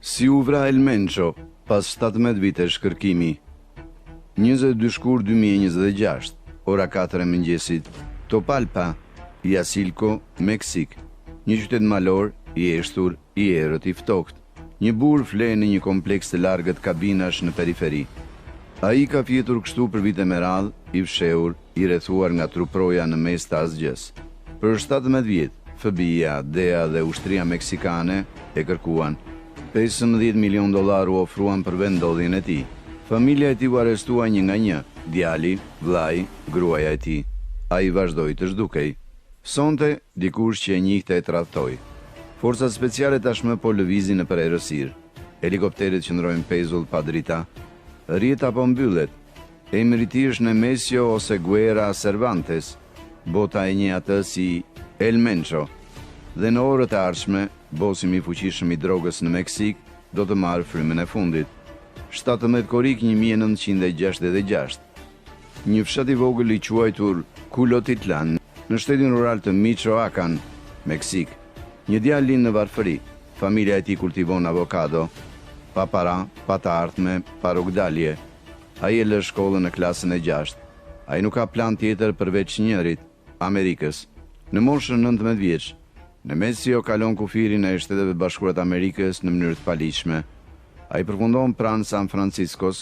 Si u vra El Mencho pas 17 vitesh kërkimi. 22 shkur 2026, ora 4 e mëngjesit, Topalpa, Jasilko, Meksik. Një qytet malor, i eshtur, i errët, i ftokt. Një burr flen në një kompleks të largët kabinash në periferi. Ai ka fjetur kështu për vite me radhë, i fshehur, i rrethuar nga truproja në mes të asgjës. Për 17 vjet, FBI-ja, DEA dhe ushtria meksikane e kërkuan. $15 milion u ofruan për vendodhjen e tij. Familja e tij u arrestua një nga një, djali, vllai, gruaja e tij. Ai vazhdoi të zhdukej. Sonte, dikush që e njihte e tradhtoi. Forcat speciale tashmë po lëvizin nëpër errësirë. Helikopteret qëndrojnë pezull pa drita. Rrjet apo mbyllet. Emri i tij është Nemesio ose Guerra Cervantes. Bota e njeh atë si El Mencho. Dhe në orët e ardhshme, bosi më i fuqishëm i drogës në Meksik do të marrë frymën e fundit. 17 korrik 1966. Një fshat i vogël i quajtur Culotitlan në shtetin rural të Michoacán, Meksik. Një djalë lind në varfëri. Familja e tij kultivon avokado. Pa para, pa të ardhme, pa rrugdalje. Ai e lë shkollën në klasën e 6. Ai nuk ka plan tjetër përveç njërit, Amerikës. Në moshën 19 vjeç, Nemesio kalon kufirin e Shteteve Bashkuara të Amerikës në mënyrë të paligjshme. Ai përfundon pranë San Franciscos,